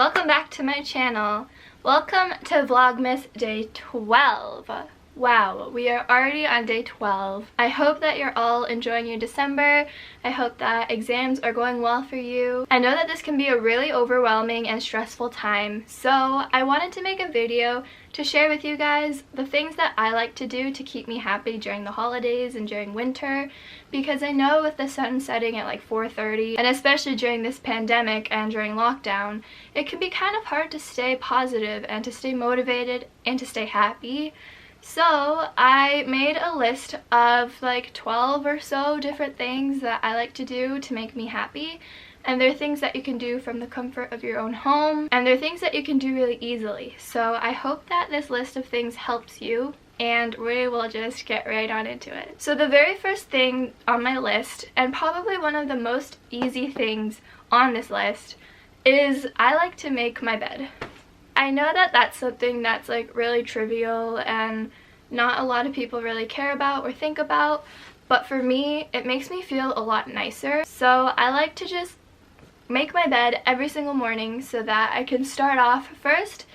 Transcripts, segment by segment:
welcome back to my channel. Welcome to Vlogmas Day 12. Wow, we are already on day 12. I hope that you're all enjoying your December. I hope that exams are going well for you. I know that this can be a really overwhelming and stressful time, so I wanted to make a video to share with you guys the things that I like to do to keep me happy during the holidays and during winter, because I know with the sun setting at like 4:30, and especially during this pandemic and during lockdown, it can be kind of hard to stay positive and to stay motivated and to stay happy. So I made a list of like 12 or so different things that I like to do to make me happy. And they're things that you can do from the comfort of your own home, and they're things that you can do really easily. So I hope that this list of things helps you, and we will just get right on into it. So the very first thing on my list, and probably one of the most easy things on this list, is I like to make my bed. I know that that's something that's like really trivial and not a lot of people really care about or think about, but for me it makes me feel a lot nicer. So I like to just make my bed every single morning so that I can start off first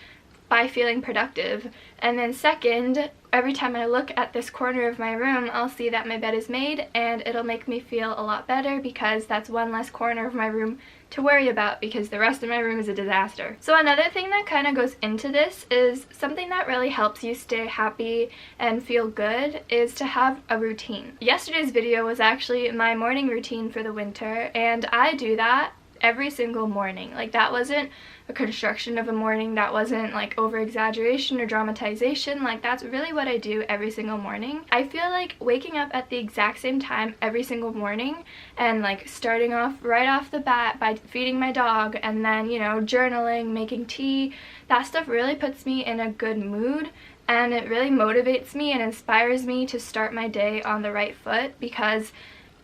by feeling productive, and then second, every time I look at this corner of my room, I'll see that my bed is made, and it'll make me feel a lot better because that's one less corner of my room to worry about, because the rest of my room is a disaster. So another thing that kind of goes into this is something that really helps you stay happy and feel good is to have a routine. Yesterday's video was actually my morning routine for the winter, and I do that every single morning. Like, that wasn't a construction of a morning, that wasn't like over exaggeration or dramatization. Like, that's really what I do every single morning. I feel like waking up at the exact same time every single morning and like starting off right off the bat by feeding my dog and then, you know, journaling, making tea, that stuff really puts me in a good mood, and it really motivates me and inspires me to start my day on the right foot. Because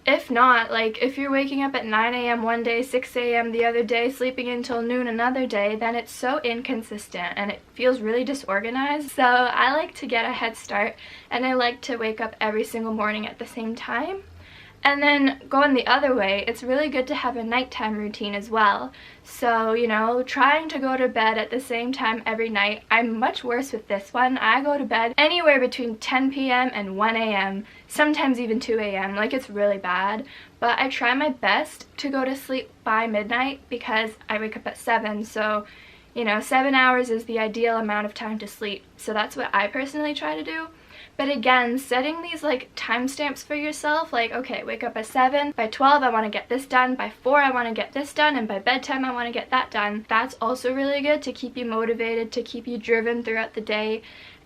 if not, like, if you're waking up at 9 a.m. one day, 6 a.m. the other day, sleeping until noon another day, then it's so inconsistent and it feels really disorganized. So I like to get a head start, and I like to wake up every single morning at the same time. And then going the other way, it's really good to have a nighttime routine as well. So, you know, trying to go to bed at the same time every night. I'm much worse with this one. I go to bed anywhere between 10 p.m. and 1 a.m., sometimes even 2 a.m. Like, it's really bad. But I try my best to go to sleep by midnight because I wake up at 7, so, you know, 7 hours is the ideal amount of time to sleep. So that's what I personally try to do. But again, setting these like timestamps for yourself, like, okay, wake up at 7, by 12 I want to get this done, by 4 I want to get this done, and by bedtime I want to get that done. That's also really good to keep you motivated, to keep you driven throughout the day,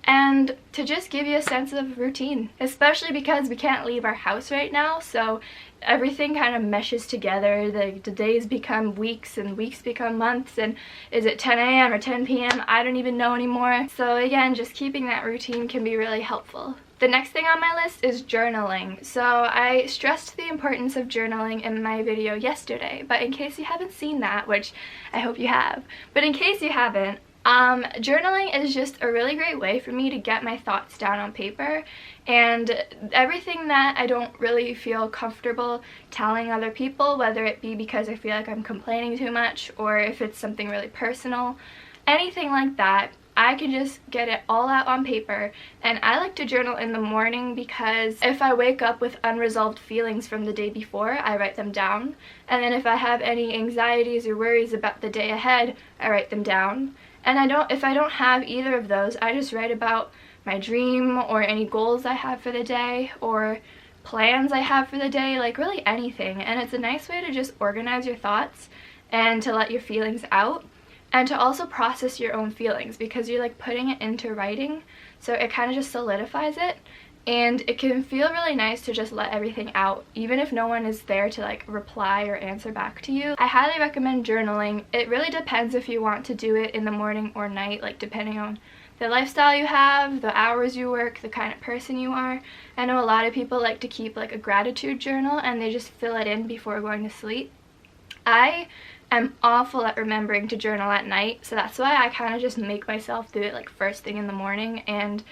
and to just give you a sense of routine, especially because we can't leave our house right now, so everything kind of meshes together. The days become weeks and weeks become months, and is it 10 a.m. or 10 p.m.? I don't even know anymore. So again, just keeping that routine can be really helpful. The next thing on my list is journaling. So I stressed the importance of journaling in my video yesterday, but in case you haven't seen that, which I hope you have, but in case you haven't, journaling is just a really great way for me to get my thoughts down on paper, and everything that I don't really feel comfortable telling other people, whether it be because I feel like I'm complaining too much or if it's something really personal, anything like that, I can just get it all out on paper. And I like to journal in the morning because if I wake up with unresolved feelings from the day before, I write them down. And then if I have any anxieties or worries about the day ahead, I write them down. And if I don't have either of those, I just write about my dream or any goals I have for the day or plans I have for the day, like really anything. And it's a nice way to just organize your thoughts and to let your feelings out, and to also process your own feelings because you're like putting it into writing, so it kind of just solidifies it. And it can feel really nice to just let everything out, even if no one is there to like reply or answer back to you. I highly recommend journaling. It really depends if you want to do it in the morning or night, like depending on the lifestyle you have, the hours you work, the kind of person you are. I know a lot of people like to keep like a gratitude journal and they just fill it in before going to sleep. I am awful at remembering to journal at night, so that's why I kind of just make myself do it like first thing in the morning, and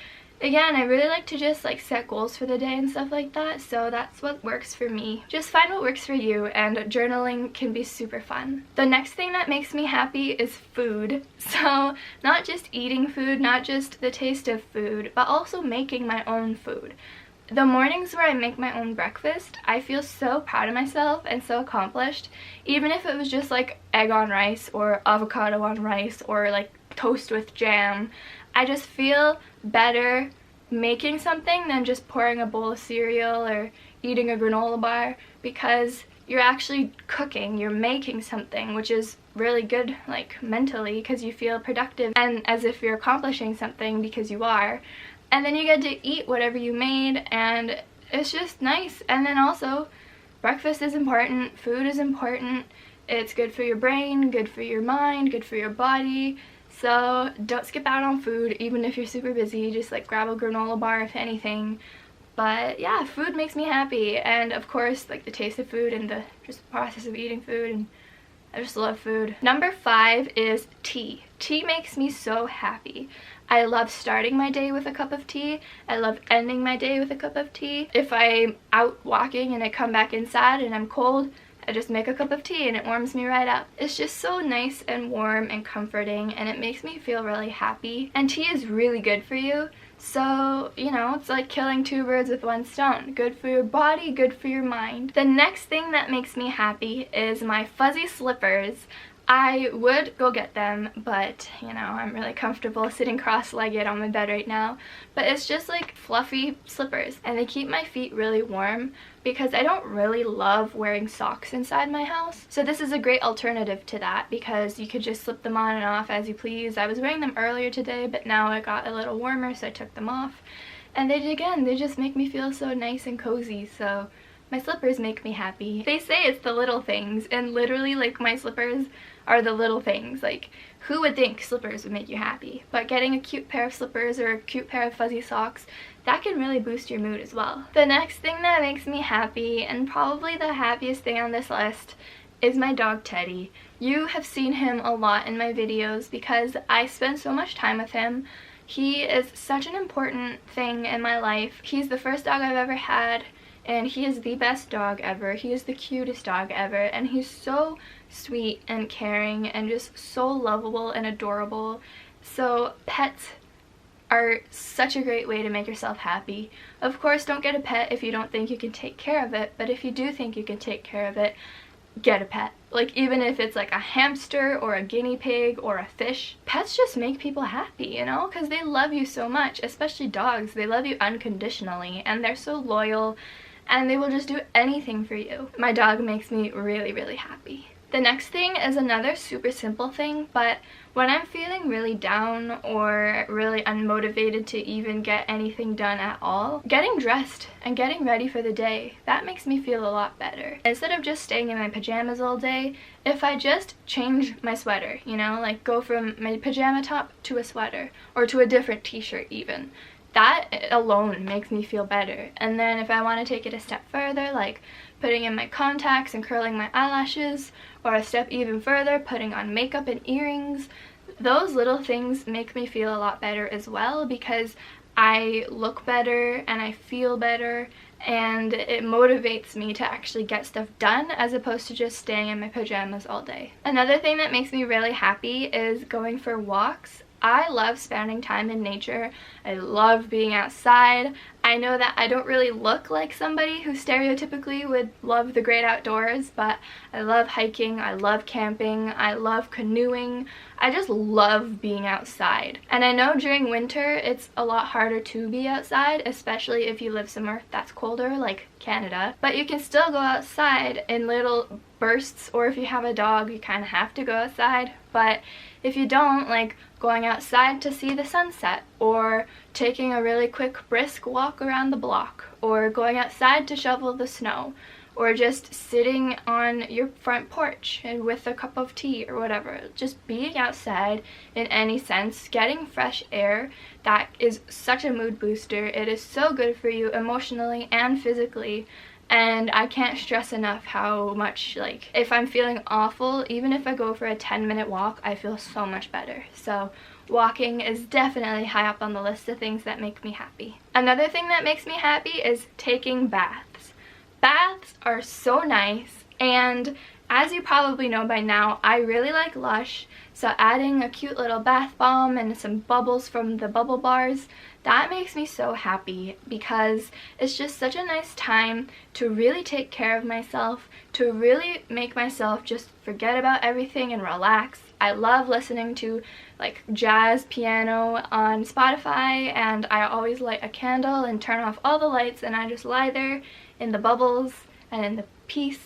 Again, I really like to just like set goals for the day and stuff like that, so that's what works for me. Just find what works for you, and journaling can be super fun. The next thing that makes me happy is food. So not just eating food, not just the taste of food, but also making my own food. The mornings where I make my own breakfast, I feel so proud of myself and so accomplished, even if it was just like egg on rice or avocado on rice or like toast with jam. I just feel better making something than just pouring a bowl of cereal or eating a granola bar, because you're actually cooking, you're making something, which is really good like mentally because you feel productive and as if you're accomplishing something because you are. And then you get to eat whatever you made, and it's just nice. And then also, breakfast is important, food is important, it's good for your brain, good for your mind, good for your body. So don't skip out on food, even if you're super busy. Just like grab a granola bar if anything. But yeah, food makes me happy, and of course like the taste of food and the just process of eating food, and I just love food. Number 5 is tea. Tea makes me so happy. I love starting my day with a cup of tea. I love ending my day with a cup of tea. If I'm out walking and I come back inside and I'm cold, I just make a cup of tea and it warms me right up. It's just so nice and warm and comforting, and it makes me feel really happy. And tea is really good for you. So, you know, it's like killing 2 birds with 1 stone. Good for your body, good for your mind. The next thing that makes me happy is my fuzzy slippers. I would go get them, but you know, I'm really comfortable sitting cross-legged on my bed right now. But it's just like fluffy slippers, and they keep my feet really warm because I don't really love wearing socks inside my house. So this is a great alternative to that because you could just slip them on and off as you please. I was wearing them earlier today, but now it got a little warmer, so I took them off. And they just make me feel so nice and cozy. So my slippers make me happy. They say it's the little things, and literally like my slippers are the little things. Like, who would think slippers would make you happy? But getting a cute pair of slippers or a cute pair of fuzzy socks, that can really boost your mood as well. The next thing that makes me happy, and probably the happiest thing on this list, is my dog Teddy. You have seen him a lot in my videos because I spend so much time with him. He is such an important thing in my life. He's the first dog I've ever had, and he is the best dog ever. He is the cutest dog ever, and he's so sweet and caring and just so lovable and adorable. So pets are such a great way to make yourself happy. Of course, don't get a pet if you don't think you can take care of it, but if you do think you can take care of it, get a pet. Like, even if it's like a hamster or a guinea pig or a fish, pets just make people happy, you know, because they love you so much. Especially dogs, they love you unconditionally, and they're so loyal, and they will just do anything for you. My dog makes me really, really happy. The next thing is another super simple thing, but when I'm feeling really down or really unmotivated to even get anything done at all, getting dressed and getting ready for the day, that makes me feel a lot better. Instead of just staying in my pajamas all day, if I just change my sweater, you know, like go from my pajama top to a sweater or to a different t-shirt even, that alone makes me feel better. And then if I want to take it a step further, like putting in my contacts and curling my eyelashes, or a step even further, putting on makeup and earrings, those little things make me feel a lot better as well, because I look better and I feel better, and it motivates me to actually get stuff done as opposed to just staying in my pajamas all day. Another thing that makes me really happy is going for walks. I love spending time in nature. I love being outside. I know that I don't really look like somebody who stereotypically would love the great outdoors, but I love hiking, I love camping, I love canoeing. I just love being outside. And I know during winter it's a lot harder to be outside, especially if you live somewhere that's colder, like Canada. But you can still go outside in little bursts, or if you have a dog, you kind of have to go outside. But if you don't, like going outside to see the sunset, or taking a really quick brisk walk around the block, or going outside to shovel the snow, or just sitting on your front porch and with a cup of tea or whatever. Just being outside in any sense, getting fresh air, that is such a mood booster. It is so good for you emotionally and physically, And I can't stress enough how much, like, if I'm feeling awful, even if I go for a 10-minute walk, I feel so much better. So walking is definitely high up on the list of things that make me happy. Another thing that makes me happy is taking baths. Baths are so nice, and as you probably know by now, I really like Lush, so adding a cute little bath bomb and some bubbles from the bubble bars, that makes me so happy because it's just such a nice time to really take care of myself, to really make myself just forget about everything and relax. I love listening to like jazz piano on Spotify, and I always light a candle and turn off all the lights, and I just lie there in the bubbles and in the peace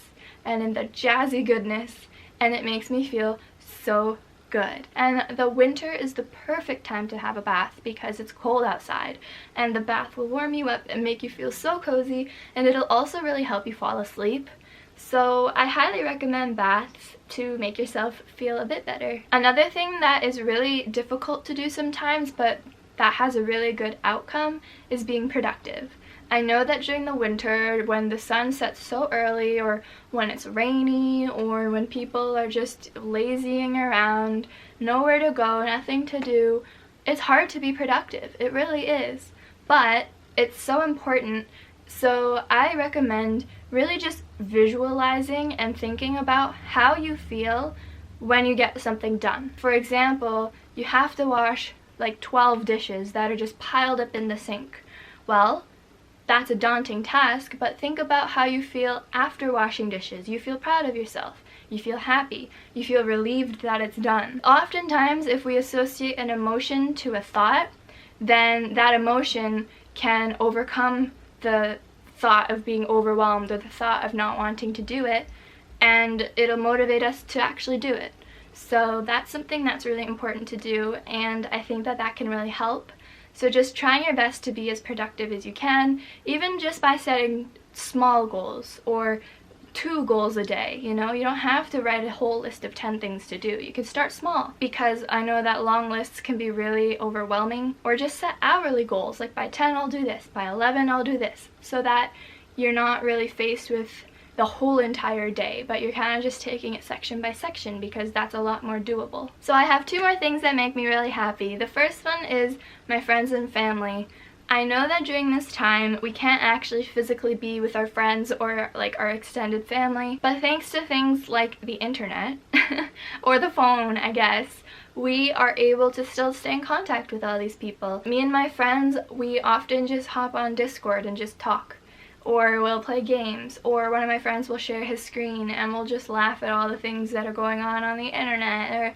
and in the jazzy goodness, and it makes me feel so good. And the winter is the perfect time to have a bath because it's cold outside, and the bath will warm you up and make you feel so cozy, and it'll also really help you fall asleep. So I highly recommend baths to make yourself feel a bit better. Another thing that is really difficult to do sometimes, but that has a really good outcome, is being productive. I know that during the winter, when the sun sets so early, or when it's rainy, or when people are just lazying around, nowhere to go, nothing to do, it's hard to be productive. It really is. But it's so important. So I recommend really just visualizing and thinking about how you feel when you get something done. For example, you have to wash like 12 dishes that are just piled up in the sink. Well, that's a daunting task, but think about how you feel after washing dishes. You feel proud of yourself. You feel happy. You feel relieved that it's done. Oftentimes, if we associate an emotion to a thought, then that emotion can overcome the thought of being overwhelmed or the thought of not wanting to do it, and it'll motivate us to actually do it. So that's something that's really important to do, and I think that that can really help. So just trying your best to be as productive as you can, even just by setting small goals or 2 goals a day, you know? You don't have to write a whole list of 10 things to do. You can start small, because I know that long lists can be really overwhelming. Or just set hourly goals, like by 10 I'll do this, by 11 I'll do this, so that you're not really faced with the whole entire day, but you're kind of just taking it section by section, because that's a lot more doable. So I have 2 more things that make me really happy. The first one is my friends and family. I know that during this time we can't actually physically be with our friends or like our extended family, but thanks to things like the internet or the phone, I guess, we are able to still stay in contact with all these people. Me and my friends, we often just hop on Discord and just talk. Or we'll play games, or one of my friends will share his screen and we'll just laugh at all the things that are going on the internet, or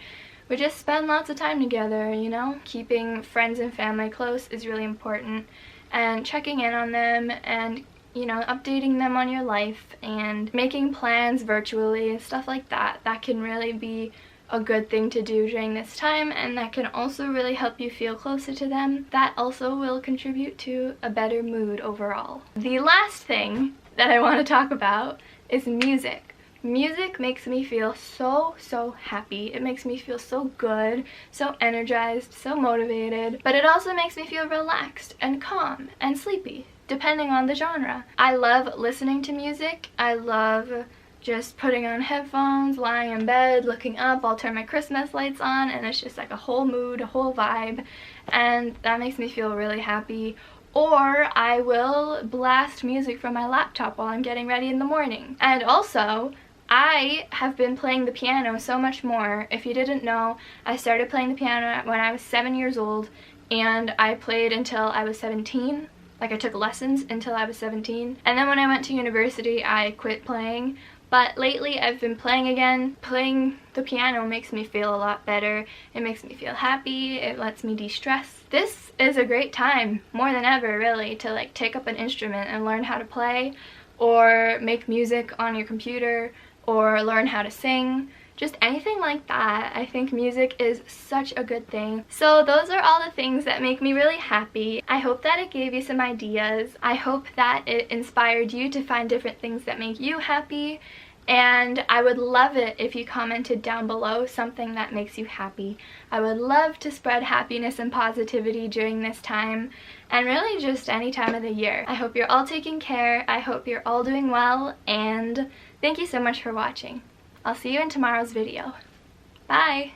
we just spend lots of time together, you know? Keeping friends and family close is really important, and checking in on them and, you know, updating them on your life and making plans virtually and stuff like that. That can really be a good thing to do during this time, and that can also really help you feel closer to them. That also will contribute to a better mood overall. The last thing that I want to talk about is music. Music makes me feel so happy. It makes me feel so good, so energized, so motivated, but it also makes me feel relaxed and calm and sleepy, depending on the genre. I love listening to music. I love just putting on headphones, lying in bed, looking up. I'll turn my Christmas lights on, and it's just like a whole mood, a whole vibe, and that makes me feel really happy. Or I will blast music from my laptop while I'm getting ready in the morning. And also, I have been playing the piano so much more. If you didn't know, I started playing the piano when I was 7 years old, and I played until I was 17. Like, I took lessons until I was 17. And then when I went to university, I quit playing. But lately I've been playing again. Playing the piano makes me feel a lot better. It makes me feel happy. It lets me de-stress. This is a great time, more than ever really, to like take up an instrument and learn how to play, or make music on your computer, or learn how to sing. Just anything like that. I think music is such a good thing. So those are all the things that make me really happy. I hope that it gave you some ideas. I hope that it inspired you to find different things that make you happy. And I would love it if you commented down below something that makes you happy. I would love to spread happiness and positivity during this time, and really just any time of the year. I hope you're all taking care, I hope you're all doing well, and thank you so much for watching. I'll see you in tomorrow's video. Bye!